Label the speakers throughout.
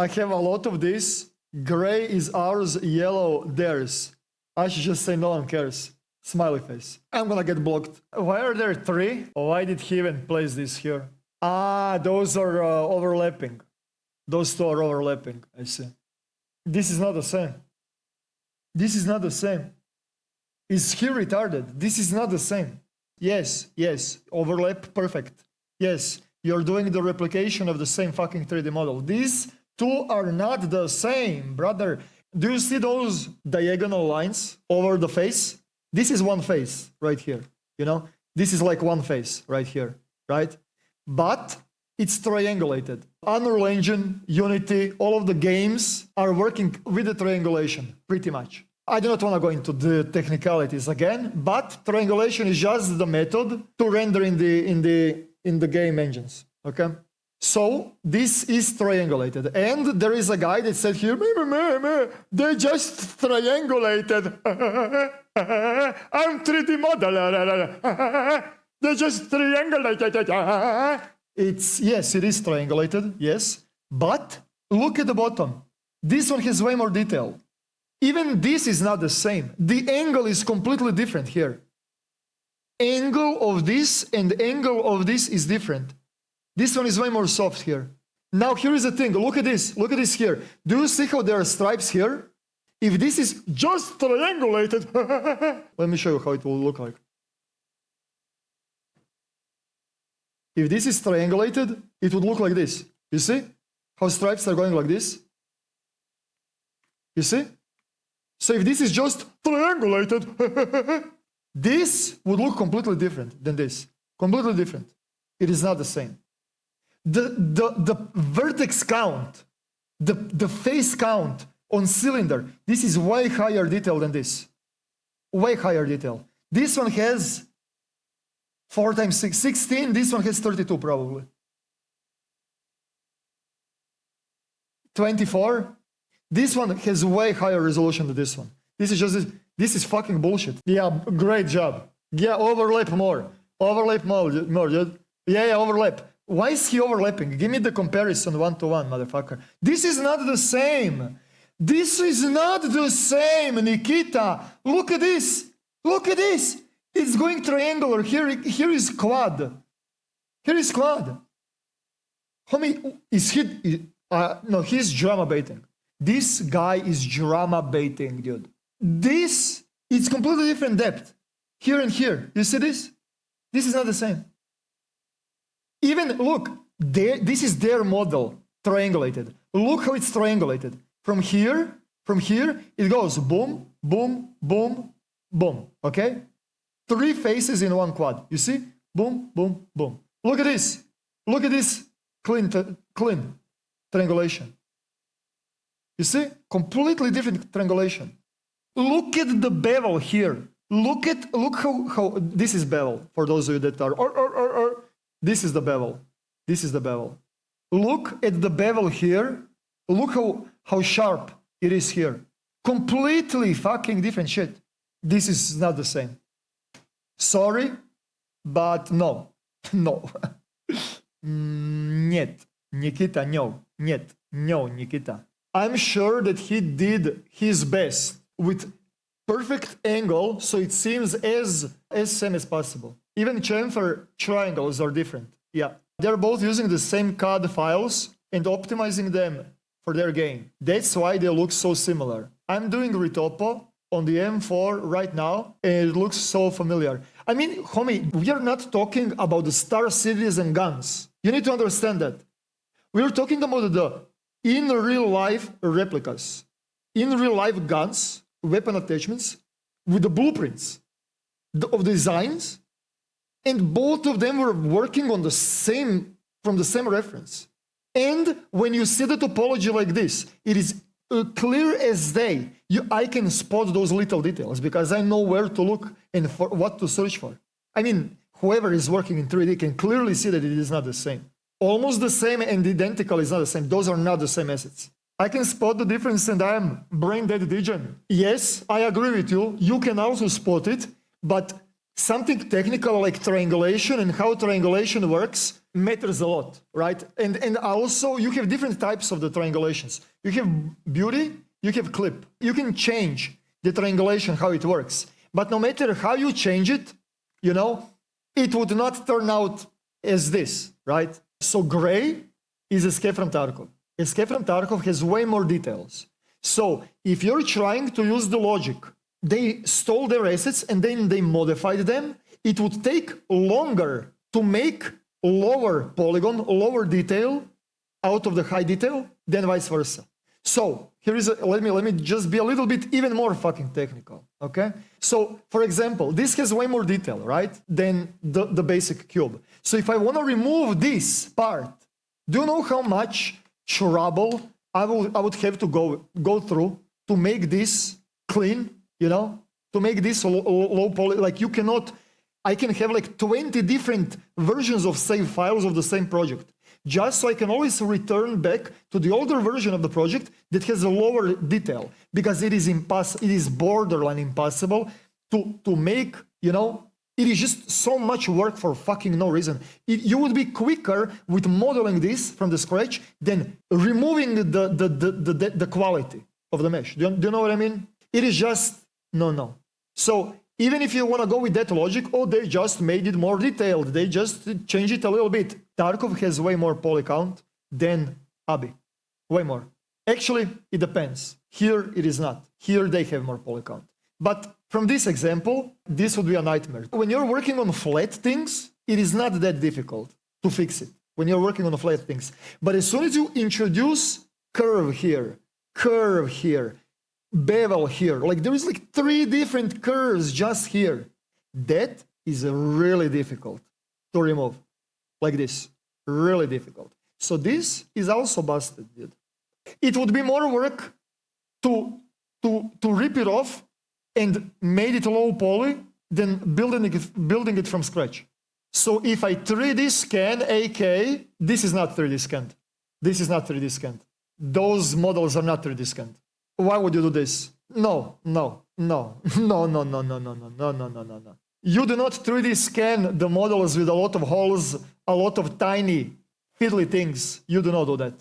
Speaker 1: I have a lot of this. Gray is ours, yellow theirs. I should just say no one cares. Smiley face. I'm gonna get blocked. Why are there 3? Why did he even place this here? Ah, those are overlapping. Those 2 are overlapping. I see. This is not the same. This is not the same. Is he retarded? This is not the same. Yes, yes. Overlap, perfect. Yes, you're doing the replication of the same fucking 3D model. These 2 are not the same, brother. Do you see those diagonal lines over the face? This is one face right here, you know? This is like one face right here, right? But it's triangulated. Unreal Engine, Unity, all of the games are working with the triangulation, pretty much. I do not want to go into the technicalities again, but triangulation is just the method to render in the game engines, okay? So this is triangulated, and there is a guy that said here, they just triangulated. I'm 3D modeler. They just triangulated. It's, yes, it is triangulated, yes, but look at the bottom. This one has way more detail. Even this is not the same. The angle is completely different here. Angle of this and angle of this is different. This one is way more soft here. Now here is the thing, look at this here. Do you see how there are stripes here? If this is just triangulated, let me show you how it will look like. If this is triangulated, it would look like this. You see how stripes are going like this? You see? So if this is just triangulated, this would look completely different than this. Completely different. It is not the same. The vertex count, the face count on cylinder, this is way higher detail than this. Way higher detail. This one has 4 times 6, 16. This one has 32 probably. 24. This one has way higher resolution than this one. This is fucking bullshit. Yeah, great job. Yeah, overlap more. Overlap more, dude. Yeah, overlap. Why is he overlapping? Give me the comparison 1-to-1, motherfucker. This is not the same. This is not the same, Nikita. Look at this. Look at this. It's going triangular. Here is quad. Here is quad. Homie, is he... no, he's drama baiting. This guy is drama baiting, dude. This is completely different depth. Here and here. You see this? This is not the same. Even, look, this is their model, triangulated. Look how it's triangulated. From here, it goes boom, boom, boom, boom, okay? 3 faces in one quad. You see? Boom, boom, boom. Look at this. Look at this clean triangulation. You see? Completely different triangulation. Look at the bevel here. Look how this is bevel for those of you that are this is the bevel. This is the bevel. Look at the bevel here. Look how sharp it is here. Completely fucking different shit. This is not the same. Sorry, but no. No. Нет. Nikita, no. Нет. No, Nikita. I'm sure that he did his best with perfect angle, so it seems as same as possible. Even chamfer triangles are different. Yeah. They're both using the same CAD files and optimizing them for their game. That's why they look so similar. I'm doing Retopo on the M4 right now, and it looks so familiar. I mean, homie, we are not talking about the Star Cities and guns. You need to understand that. We are talking about the in real life replicas, in real life guns, weapon attachments, with the blueprints of designs, and both of them were working on the same, from the same reference. And when you see the topology like this, it is clear as day. I can spot those little details because I know where to look and for what to search for. I mean, whoever is working in 3D can clearly see that it is not the same. Almost the same and identical is not the same. Those are not the same assets. I can spot the difference and I am brain dead degen. Yes, I agree with you. You can also spot it, but something technical like triangulation and how triangulation works, matters a lot, right? And also you have different types of the triangulations. You have beauty, you have clip. You can change the triangulation, how it works. But no matter how you change it, you know, it would not turn out as this, right? So gray is escape from Tarkov. Escape from Tarkov has way more details. So if you're trying to use the logic, they stole their assets and then they modified them, it would take longer to make lower polygon, lower detail out of the high detail than vice versa. So here is let me just be a little bit even more fucking technical, okay? So for example, this has way more detail, right, than the basic cube. So if I want to remove this part, do you know how much trouble I would have to go through to make this clean, you know, to make this low poly? Like you cannot. I can have like 20 different versions of save files of the same project, just so I can always return back to the older version of the project that has a lower detail, because it is borderline impossible to make, you know, it is just so much work for fucking no reason. You would be quicker with modeling this from the scratch than removing the quality of the mesh. Do you know what I mean? It is just, no. So even if you want to go with that logic, oh, they just made it more detailed. They just changed it a little bit. Tarkov has way more poly count than Abi. Way more. Actually, it depends. Here, it is not. Here, they have more poly count. But from this example, this would be a nightmare. When you're working on flat things, it is not that difficult to fix it. When you're working on flat things. But as soon as you introduce curve here, bevel here, like there is like 3 different curves just here, that is really difficult to remove. Like this, really difficult. So this is also busted, dude. It would be more work to rip it off and made it low poly than building it from scratch. So if I 3D scan AK, this is not 3D scanned. This is not 3D scanned. Those models are not 3D scanned. Why would you do this? No. You do not 3D scan the models with a lot of holes, a lot of tiny fiddly things. You do not do that.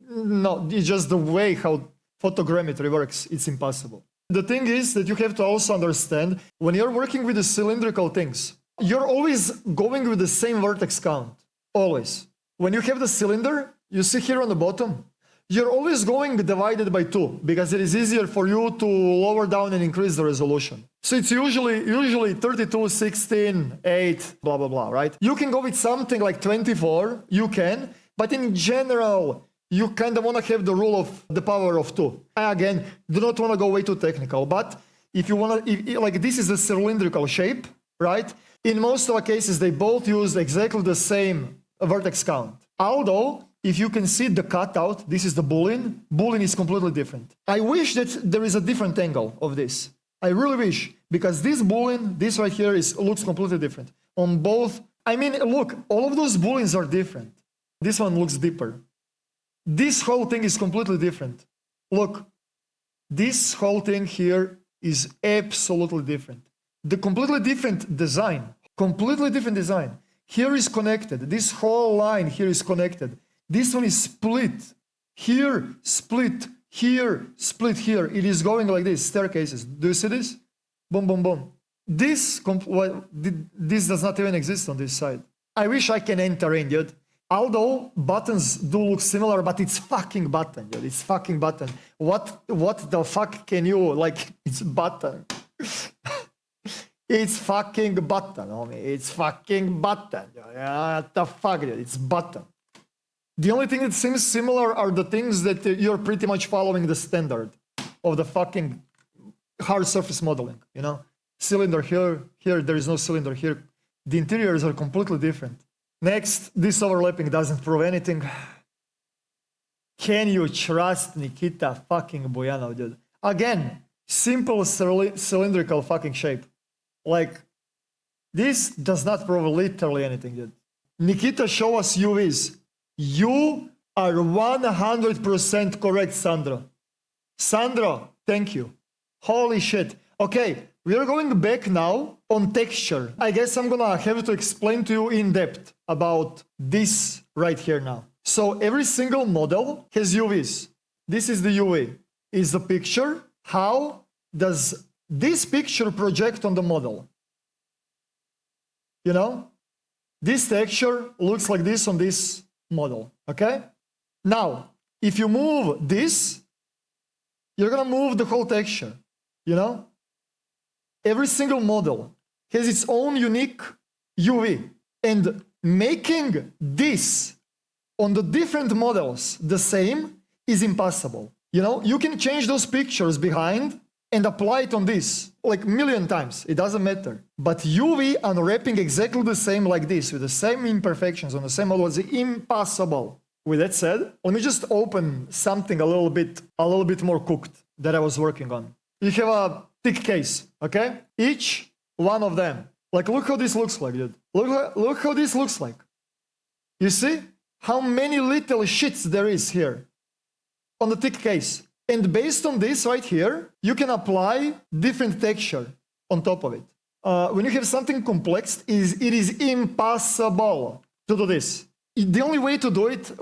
Speaker 1: No, it's just the way how photogrammetry works. It's impossible. The thing is that you have to also understand, when you're working with the cylindrical things, you're always going with the same vertex count. Always. When you have the cylinder, you see here on the bottom, you're always going divided by 2, because it is easier for you to lower down and increase the resolution. So it's usually 32, 16, 8, blah, blah, blah, right? You can go with something like 24, you can, but in general, you kind of want to have the rule of the power of 2. I, again, do not want to go way too technical, but if you want to, like this is a cylindrical shape, right? In most of the cases, they both use exactly the same vertex count. Although, if you can see the cutout, this is the boolean. Boolean is completely different. I wish that there is a different angle of this. I really wish, because this boolean, this right here, looks completely different. On both, I mean, look, all of those booleans are different. This one looks deeper. This whole thing is completely different. Look, this whole thing here is absolutely different. The completely different design, Here is connected. This whole line here is connected. This one is split. Here, split. Here, split here. It is going like this, staircases. Do you see this? Boom, boom, boom. This does not even exist on this side. I wish I can enter in, dude. Although buttons do look similar, but it's fucking button, dude. It's fucking button. What the fuck can you, like, it's button. It's fucking button, homie. It's fucking button. What the fuck, dude? It's button. The only thing that seems similar are the things that you're pretty much following the standard of the fucking hard surface modeling, you know? Cylinder here, there is no cylinder here. The interiors are completely different. Next, this overlapping doesn't prove anything. Can you trust Nikita fucking Buyanov, dude? Again, simple cylindrical fucking shape. Like, this does not prove literally anything, dude. Nikita, show us UVs. You are 100% correct, Sandro. Sandro, thank you. Holy shit. Okay, We are going back now on texture. I guess I'm gonna have to explain to you in depth about this right here now. So every single model has UVs. This is the UV, is the picture. How does this picture project on the model? You know, this texture looks like this on this model, okay? Now, if you move this, you're gonna move the whole texture, you know? Every single model has its own unique UV, and making this on the different models the same is impossible. You know, you can change those pictures behind and apply it on this like a million times. It doesn't matter. But UV unwrapping exactly the same like this with the same imperfections on the same model is impossible. With that said, let me just open something a little bit more cooked that I was working on. You have a thick case, okay? Each one of them. Like, look how this looks like, dude. Look how this looks like. You see how many little shits there is here on the thick case. And based on this right here, you can apply different texture on top of it. When you have something complex, it is impossible to do this. The only way to do it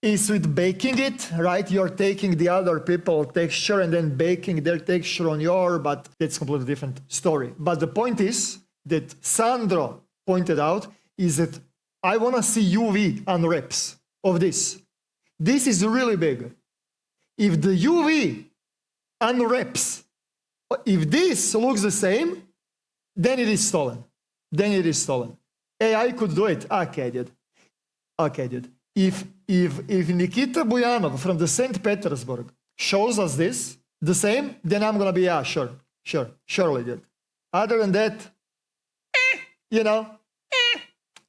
Speaker 1: is with baking it, right? You're taking the other people's texture and then baking their texture on your, but that's a completely different story. But the point is that Sandro pointed out is that I want to see UV unwraps of this. This is really big. If the UV unwraps, if this looks the same, then it is stolen. Then it is stolen. AI could do it. Okay, dude. Okay, dude. If Nikita Buyanov from the St. Petersburg shows us this, the same, then I'm gonna be, yeah, surely, dude. Other than that, you know,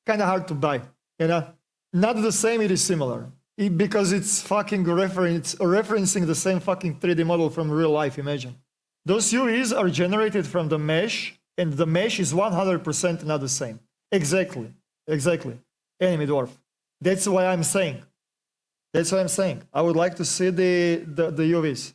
Speaker 1: kind of hard to buy, you know. Not the same, it is similar. Because it's fucking referencing the same fucking 3D model from real life, imagine. Those UVs are generated from the mesh, and the mesh is 100% not the same. Exactly. Enemy dwarf. That's why I'm saying. I would like to see the UVs.